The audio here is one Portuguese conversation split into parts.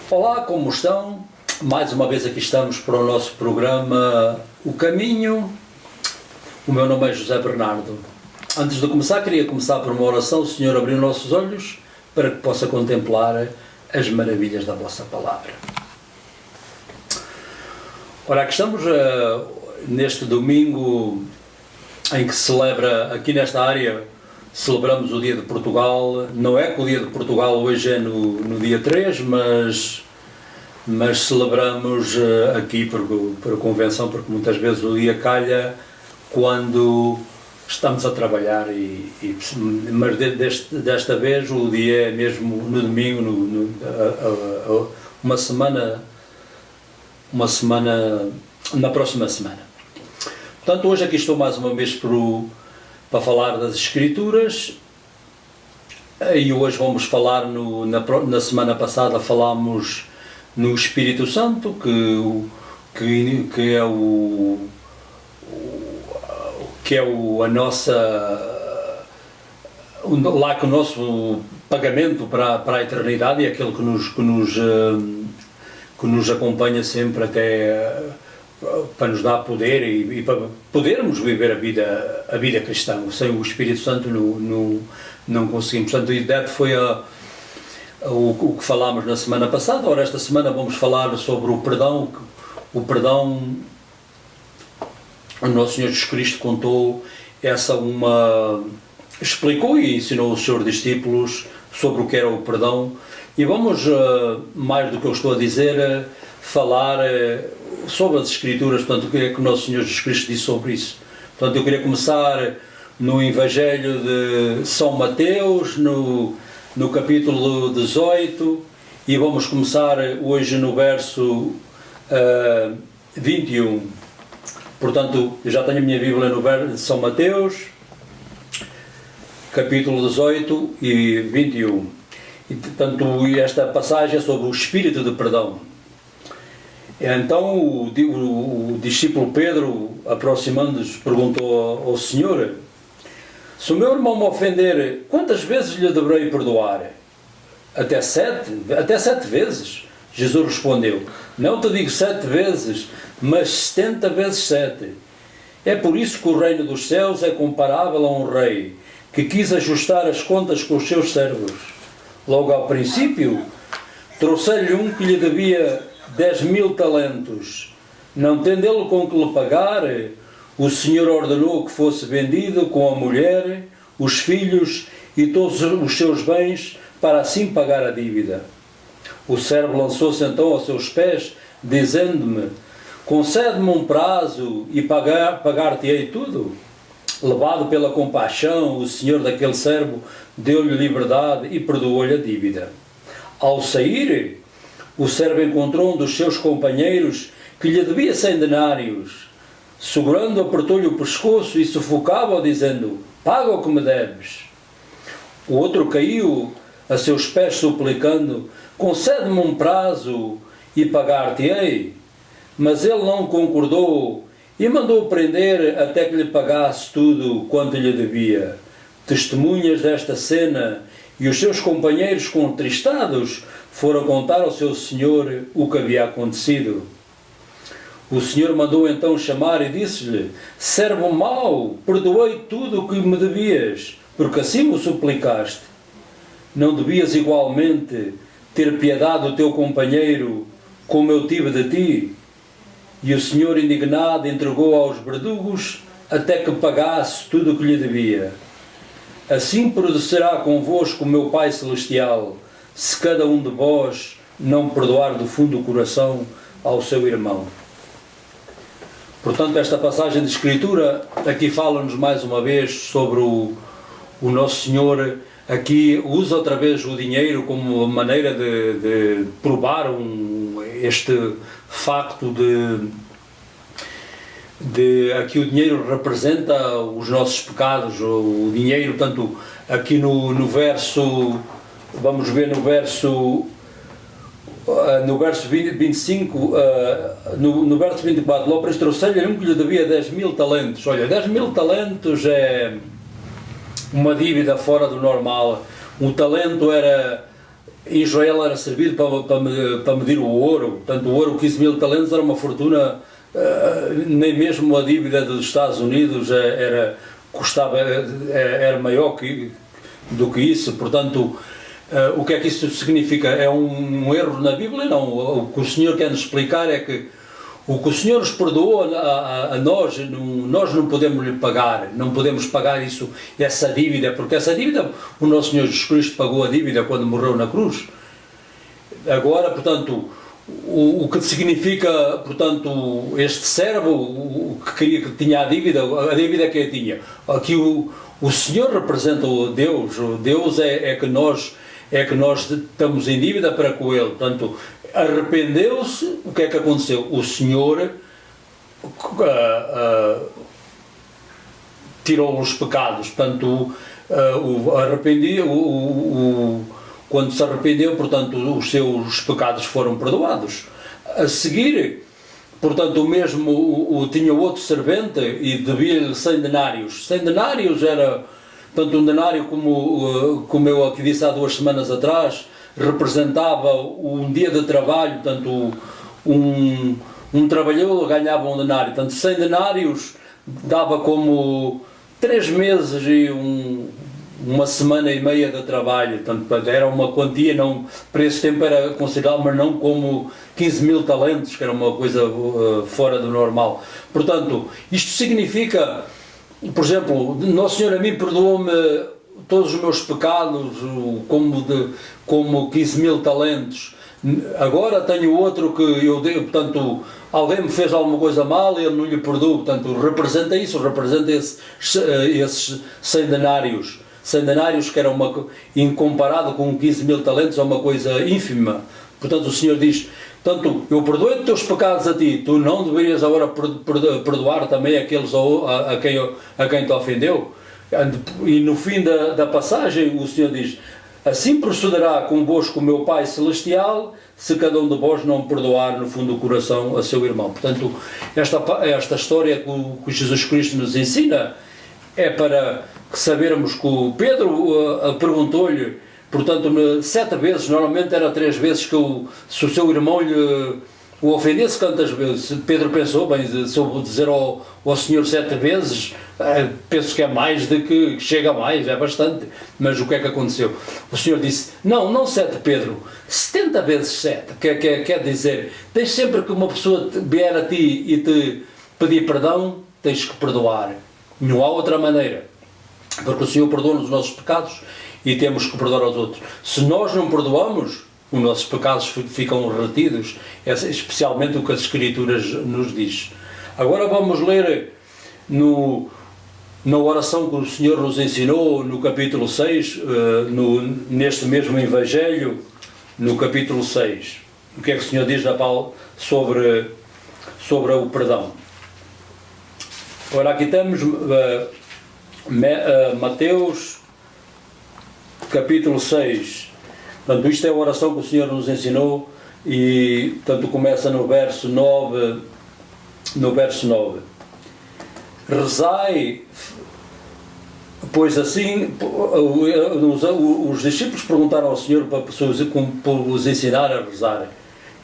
Olá, como estão? Mais uma vez aqui estamos para o nosso programa O Caminho. O meu nome é José Bernardo. Antes de começar, queria começar por uma oração. O Senhor abriu nossos olhos para que possa contemplar as maravilhas da vossa palavra. Ora, aqui estamos neste domingo em que se celebra, aqui nesta área, celebramos o Dia de Portugal. Não é que o Dia de Portugal hoje é no dia 3, mas celebramos aqui por convenção, porque muitas vezes o dia calha quando estamos a trabalhar, mas desta vez o dia é mesmo no domingo, uma semana na próxima semana. Portanto, hoje aqui estou mais uma vez para falar das Escrituras, e hoje vamos falar, na semana passada falámos no Espírito Santo, que é a nossa, lá que o nosso pagamento para a eternidade, e aquele que nos acompanha sempre até para nos dar poder e para podermos viver a vida cristã. Sem o Espírito Santo não conseguimos. Portanto, a ideia foi o que falámos na semana passada. Ora, esta semana vamos falar sobre o perdão. O perdão, o nosso Senhor Jesus Cristo explicou e ensinou os seus discípulos sobre o que era o perdão. E vamos, mais do que eu estou a dizer, falar sobre as Escrituras, portanto, o que é que o nosso Senhor Jesus Cristo disse sobre isso. Portanto, eu queria começar no Evangelho de São Mateus, no capítulo 18, e vamos começar hoje no verso 21. Portanto, eu já tenho a minha Bíblia no verso de São Mateus, capítulo 18 e 21. E, portanto, esta passagem é sobre o espírito de perdão. Então o discípulo Pedro, aproximando-se, perguntou ao Senhor: se o meu irmão me ofender, quantas vezes lhe deverei perdoar? Até 7? Até 7 vezes? Jesus respondeu: não te digo 7 vezes, mas 70 vezes 7. É por isso que o reino dos céus é comparável a um rei que quis ajustar as contas com os seus servos. Logo ao princípio, trouxe-lhe um que lhe devia 10.000 talentos. Não tendo ele com que lhe pagar, o Senhor ordenou que fosse vendido com a mulher, os filhos e todos os seus bens, para assim pagar a dívida. O servo lançou-se então aos seus pés, dizendo-me: concede-me um prazo e pagar-te-ei tudo. Levado pela compaixão, o senhor daquele servo deu-lhe liberdade e perdoou-lhe a dívida. Ao sair, o servo encontrou um dos seus companheiros que lhe devia 100 denários. Segurando, apertou-lhe o pescoço e sufocava-o, dizendo: paga o que me deves. O outro caiu a seus pés, suplicando: concede-me um prazo e pagar-te-ei. Mas ele não concordou e mandou prender até que lhe pagasse tudo quanto lhe devia. Testemunhas desta cena e os seus companheiros, contristados, foram contar ao seu senhor o que havia acontecido. O senhor mandou então chamar e disse-lhe: servo mau, perdoei tudo o que me devias, porque assim me suplicaste. Não devias igualmente ter piedade do teu companheiro, como eu tive de ti? E o senhor, indignado, entregou aos verdugos até que pagasse tudo o que lhe devia. Assim procederá convosco o meu Pai Celestial, se cada um de vós não perdoar do fundo do coração ao seu irmão. Portanto, esta passagem de Escritura aqui fala-nos mais uma vez sobre o nosso Senhor. Aqui usa outra vez o dinheiro como maneira de provar este facto aqui o dinheiro representa os nossos pecados. O dinheiro, portanto, aqui no verso, vamos ver no verso 25, no verso 24, logo trouxe-lhe um que lhe devia 10.000 talentos. Olha, 10.000 talentos é uma dívida fora do normal. Um talento era Israel era servido para medir o ouro, portanto o ouro, 15 mil talentos, era uma fortuna, nem mesmo a dívida dos Estados Unidos era maior do que isso, portanto, o que é que isso significa? É um erro na Bíblia? Não, o que o Senhor quer nos explicar é que o que o Senhor nos perdoou a nós, nós não podemos lhe pagar, não podemos pagar essa dívida, porque essa dívida, o nosso Senhor Jesus Cristo pagou a dívida quando morreu na cruz. Agora, portanto, o que significa, portanto, este servo que tinha a dívida que ele tinha. Aqui o Senhor representa o Deus é que nós estamos em dívida para com Ele, portanto, arrependeu-se. O que é que aconteceu? O Senhor tirou os pecados, portanto, quando se arrependeu, portanto, os seus pecados foram perdoados. A seguir, portanto, o mesmo tinha outro servente e devia-lhe 100 denários. 100 denários era, portanto, um denário, como eu aqui disse há 2 semanas atrás, representava um dia de trabalho, portanto, um trabalhador ganhava um denário, portanto, 100 denários dava como 3 meses e uma semana e meia de trabalho, portanto, era uma quantia, não, para esse tempo era considerável, mas não como 15 mil talentos, que era uma coisa fora do normal. Portanto, isto significa, por exemplo, Nosso Senhor a mim perdoou-me todos os meus pecados, como 15 mil talentos. Agora tenho outro que eu dei, portanto, alguém me fez alguma coisa mal e ele não lhe perdoou, portanto, representa esses 100 denários. 100 denários, que era incomparado com 15 mil talentos, é uma coisa ínfima. Portanto, o Senhor diz, portanto, eu perdoei os teus pecados a ti, tu não deverias agora perdoar também aqueles a quem te ofendeu? E no fim da passagem o Senhor diz, assim procederá convosco o meu Pai Celestial, se cada um de vós não perdoar no fundo do coração a seu irmão. Portanto, esta história que Jesus Cristo nos ensina é para sabermos que o Pedro perguntou-lhe, portanto, 7 vezes, normalmente era 3 vezes, se o seu irmão lhe o ofendesse, quantas vezes? Pedro pensou, bem, se eu dizer ao Senhor 7 vezes, penso que é mais do que chega mais, é bastante. Mas o que é que aconteceu? O Senhor disse, não 7, Pedro, 70 vezes 7, quer dizer, tens sempre que uma pessoa vier a ti e te pedir perdão, tens que perdoar, não há outra maneira, porque o Senhor perdoa-nos os nossos pecados e temos que perdoar aos outros. Se nós não perdoamos, os nossos pecados ficam retidos, especialmente o que as Escrituras nos diz. Agora vamos ler na oração que o Senhor nos ensinou no capítulo 6, neste mesmo Evangelho, no capítulo 6. O que é que o Senhor diz na Paulo sobre o perdão? Ora, aqui temos Mateus capítulo 6. Portanto, isto é a oração que o Senhor nos ensinou e, portanto, começa no verso 9. Rezai, pois assim, os discípulos perguntaram ao Senhor para os ensinar a rezar.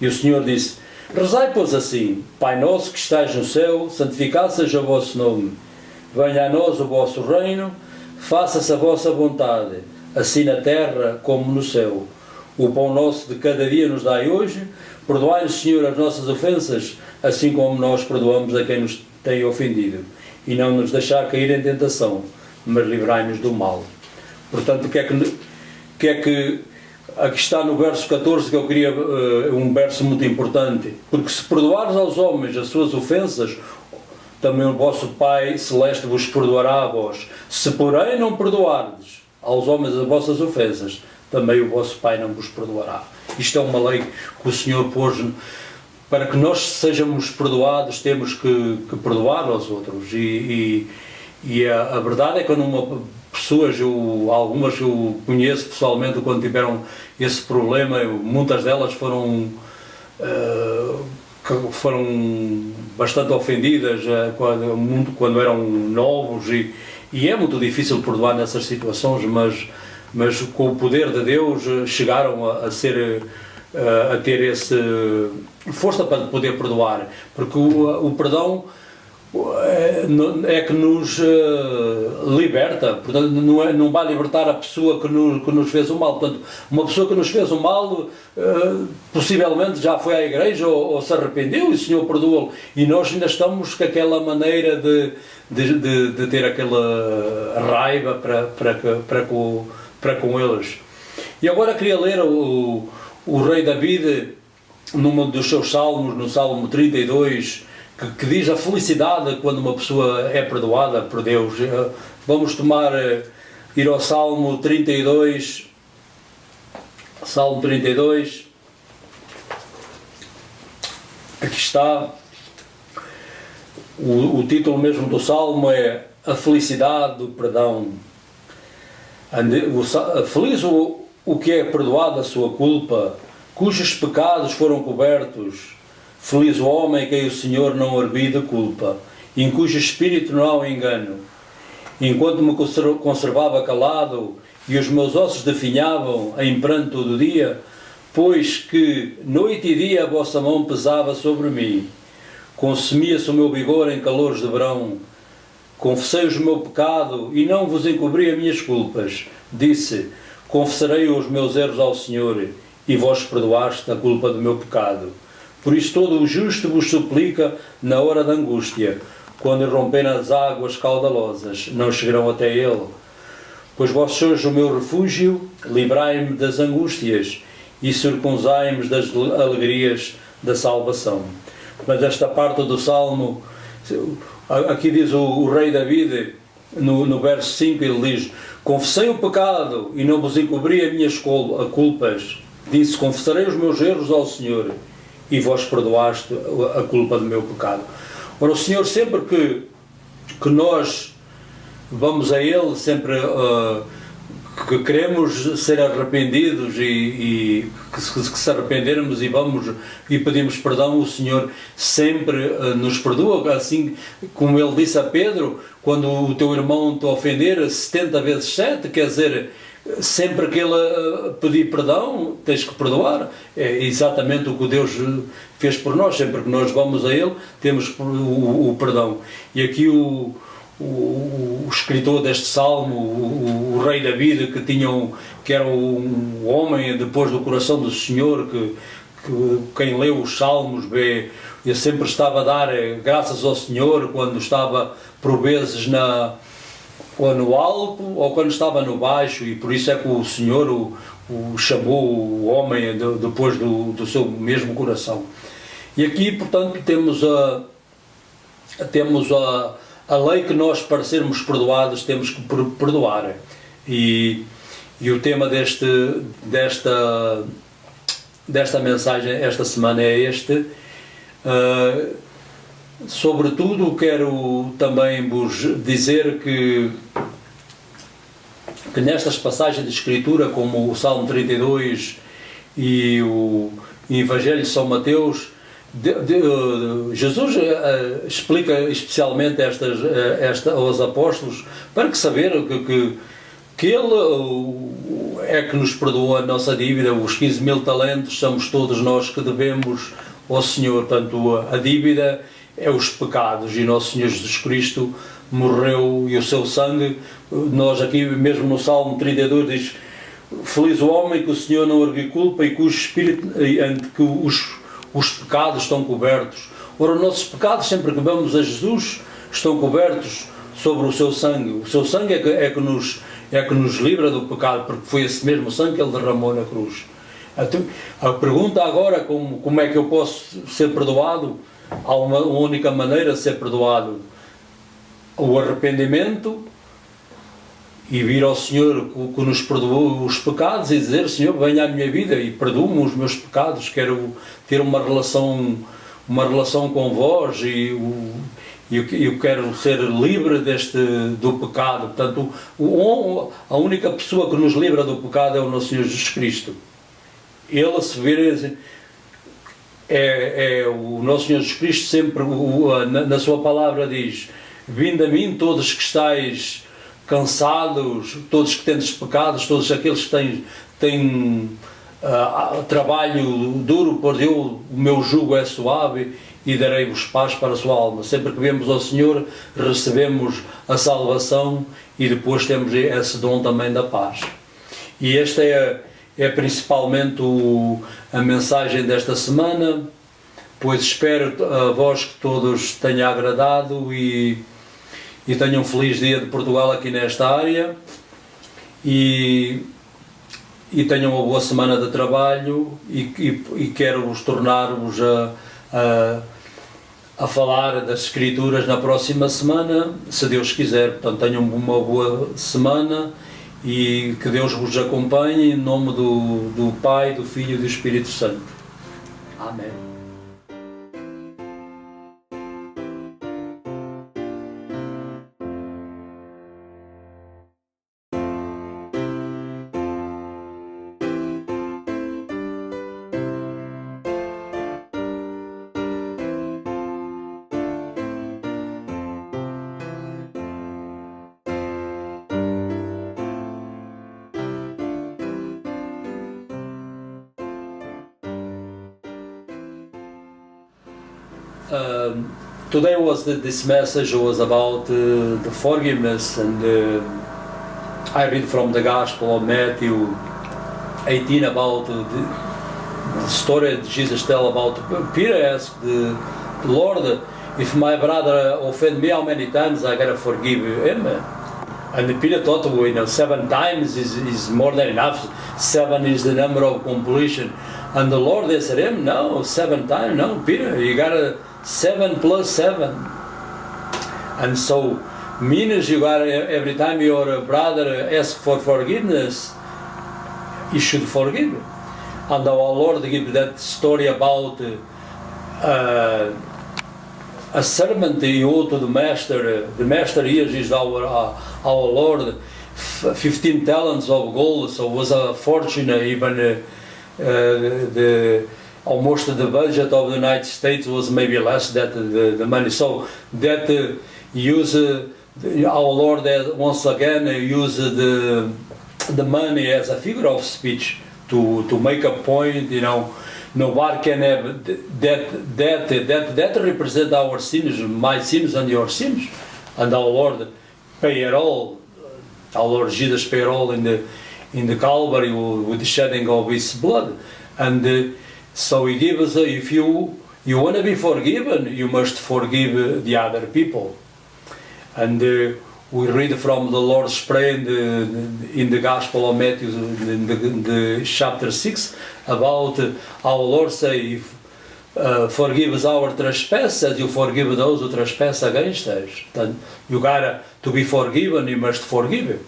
E o Senhor disse, rezai, pois assim, Pai nosso que estais no céu, santificado seja o vosso nome. Venha a nós o vosso reino, faça-se a vossa vontade, assim na terra como no céu. O pão nosso de cada dia nos dai hoje, perdoai-nos, Senhor, as nossas ofensas, assim como nós perdoamos a quem nos tem ofendido. E não nos deixar cair em tentação, mas livrai-nos do mal. Portanto, o que é que aqui está no verso 14, que eu queria, um verso muito importante. Porque se perdoares aos homens as suas ofensas, também o vosso Pai Celeste vos perdoará a vós. Se porém não perdoardes aos homens as vossas ofensas, também o vosso Pai não vos perdoará. Isto é uma lei que o Senhor pôs para que nós sejamos perdoados, temos que perdoar aos outros. E a verdade é que quando algumas eu conheço pessoalmente, quando tiveram esse problema, muitas delas foram bastante ofendidas quando eram novos, e é muito difícil perdoar nessas situações, mas mas com o poder de Deus chegaram a ter essa força para poder perdoar, porque o perdão é que nos liberta, portanto não vai libertar a pessoa que nos fez o mal. Portanto, uma pessoa que nos fez o mal possivelmente já foi à igreja ou se arrependeu e o Senhor perdoou, e nós ainda estamos com aquela maneira de ter aquela raiva para com eles. E agora queria ler o rei David num dos seus salmos, no Salmo 32, que diz a felicidade quando uma pessoa é perdoada por Deus. Vamos ir ao Salmo 32, Salmo 32, aqui está, o título mesmo do Salmo é A Felicidade do Perdão. Feliz o que é perdoado a sua culpa, cujos pecados foram cobertos. Feliz o homem que o Senhor não arbide culpa, em cujo espírito não há engano. Enquanto me conservava calado e os meus ossos definhavam em pranto todo o dia, pois que noite e dia a vossa mão pesava sobre mim, consumia-se o meu vigor em calores de verão. Confessei-vos o meu pecado e não vos encobri as minhas culpas. Disse: confessarei os meus erros ao Senhor, e vós perdoaste a culpa do meu pecado. Por isso todo o justo vos suplica na hora da angústia, quando romperem as águas caudalosas, não chegarão até ele. Pois vós sois o meu refúgio, livrai-me das angústias e circuncidai-me das alegrias da salvação. Mas esta parte do Salmo, aqui diz o rei David, no verso 5, ele diz: confessei o pecado e não vos encobri as minhas culpas. Disse: confessarei os meus erros ao Senhor, e vós perdoaste a culpa do meu pecado. Ora, o Senhor, sempre que nós vamos a Ele, sempre que queremos ser arrependidos e que se arrependermos e vamos e pedimos perdão, o Senhor sempre nos perdoa, assim como Ele disse a Pedro: quando o teu irmão te ofender 70 vezes 7, quer dizer, sempre que ele pedir perdão, tens que perdoar. É exatamente o que Deus fez por nós. Sempre que nós vamos a Ele, temos o perdão. E aqui o escritor deste salmo, o rei David, que era um homem depois do coração do Senhor, que quem leu os salmos vê, ele sempre estava a dar graças ao Senhor quando estava por vezes ou no alto ou quando estava no baixo, e por isso é que o Senhor o chamou o homem depois do seu mesmo coração. E aqui, portanto, temos a lei que nós, para sermos perdoados, temos que perdoar. E o tema desta mensagem esta semana é este. Sobretudo, quero também vos dizer que nestas passagens de Escritura, como o Salmo 32 e o Evangelho de São Mateus, Jesus explica especialmente aos apóstolos para que saber que Ele é que nos perdoa a nossa dívida. Os 15.000 talentos somos todos nós que devemos ao Senhor. Portanto, a dívida é os pecados, e nosso Senhor Jesus Cristo morreu, e o seu sangue, nós aqui mesmo no Salmo 32 diz: feliz o homem que o Senhor não ergue culpa e cujo espírito, que os pecados estão cobertos. Ora, os nossos pecados, sempre que vamos a Jesus, estão cobertos sobre o seu sangue. O seu sangue é que nos livra do pecado, porque foi esse mesmo sangue que Ele derramou na cruz. A pergunta agora, como é que eu posso ser perdoado? Há uma única maneira de ser perdoado: o arrependimento, e vir ao Senhor que nos perdoou os pecados e dizer: Senhor, venha à minha vida e perdoa-me os meus pecados, quero ter uma relação com vós, e eu quero ser livre do pecado. Portanto, a única pessoa que nos livra do pecado é o nosso Senhor Jesus Cristo. Ele, se vir, o nosso Senhor Jesus Cristo sempre na sua palavra diz: vinde a mim todos que estáis cansados, todos que têm pecados, todos aqueles que têm trabalho duro, por Deus, o meu jugo é suave e darei-vos paz para a sua alma. Sempre que vemos ao Senhor, recebemos a salvação e depois temos esse dom também da paz. E esta é principalmente a mensagem desta semana, pois espero a vós que todos tenha agradado e tenham um feliz dia de Portugal aqui nesta área e tenham uma boa semana de trabalho e quero-vos tornar-vos a falar das Escrituras na próxima semana, se Deus quiser. Portanto, tenham uma boa semana e que Deus vos acompanhe em nome do Pai, do Filho e do Espírito Santo. Amém. Today this message was about the forgiveness, and I read from the Gospel of Matthew 18 about the story that Jesus tell about Peter asked the Lord, if my brother offend me, how many times I gotta forgive him? And Peter thought, 7 times is more than enough. 7 is the number of completion. And the Lord said to him, no, 7 times, no, Peter, you gotta 7 plus 7. And so means you got every time your brother asks for forgiveness, you should forgive. And our Lord gave that story about a servant you owe to the master. The master here is our Lord, 15 talents of gold, so it was a fortune. Even almost the budget of the United States was maybe less than the money. So that our Lord once again used the money as a figure of speech to make a point. Nobody can have that represent our sins, my sins and your sins, and our Lord pay it all. Our Lord Jesus paid all in the Calvary with the shedding of His blood, and so He gives us. If you want to be forgiven, you must forgive the other people, and we read from the Lord's Prayer in the Gospel of Matthew, in the chapter 6, about our Lord say, forgive us our trespasses as you forgive those who trespass against us. Then you gotta, to be forgiven, you must forgive.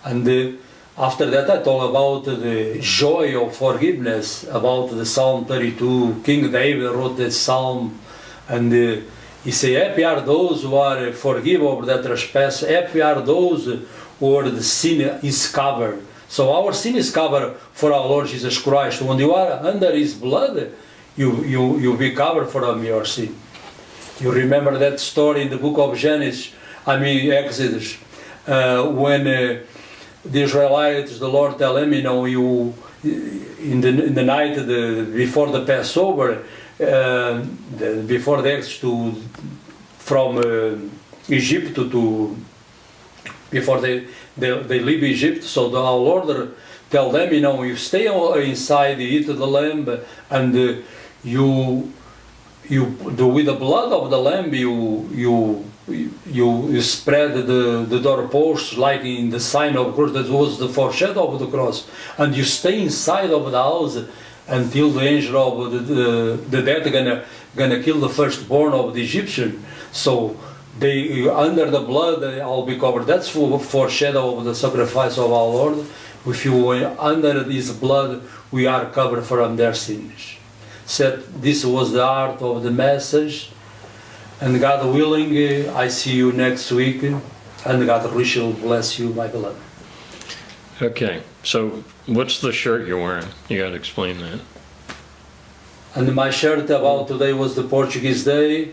And after that I talk about the joy of forgiveness, about the Psalm 32. King David wrote that psalm, and he said, happy are those who are forgiven over their trespass, happy are those who the sin is covered. So our sin is covered for our Lord Jesus Christ. When you are under His blood, you be covered from your sin. You remember that story in the book of Exodus, when the Israelites, the Lord tell him, you in the night before the Passover, before the exodus from Egypt before they leave Egypt, so our Lord tell them, you stay inside, you eat the lamb, and you with the blood of the lamb you spread the doorposts like in the sign of the cross. That was the foreshadow of the cross, and you stay inside of the house until the angel of the death gonna kill the firstborn of the Egyptian. So they under the blood all be covered. That's foreshadow of the sacrifice of our Lord. If you under His blood, we are covered from their sins. Said this was the heart of the message, and God willing, I see you next week, and God richly bless you, my beloved. Okay, so what's the shirt you're wearing? You got to explain that. And my shirt about today was the Portuguese Day.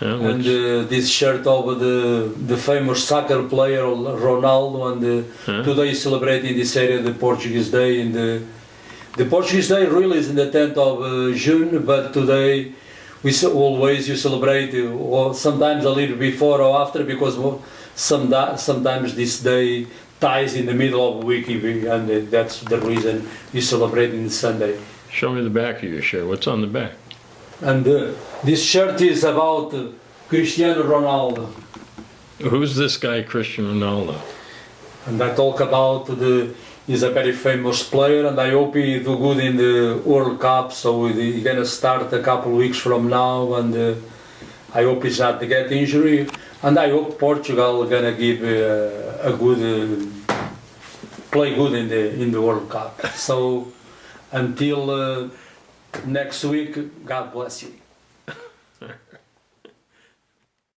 Yeah, And this shirt of the famous soccer player Ronaldo, and today is celebrating in this area the Portuguese Day. And the Portuguese Day really is in the 10th of June, but today always you celebrate, or sometimes a little before or after, because sometimes this day ties in the middle of the week, and that's the reason you celebrate in Sunday. show me the back of your shirt. What's on the back? And this shirt is about Cristiano Ronaldo. Who's this guy, Cristiano Ronaldo? And I talk about he's a very famous player, and I hope he do good in the World Cup. So he's gonna start a couple of weeks from now, and I hope he's not to get injury. And I hope Portugal gonna give a good play good in the World Cup. So until next week, God bless you.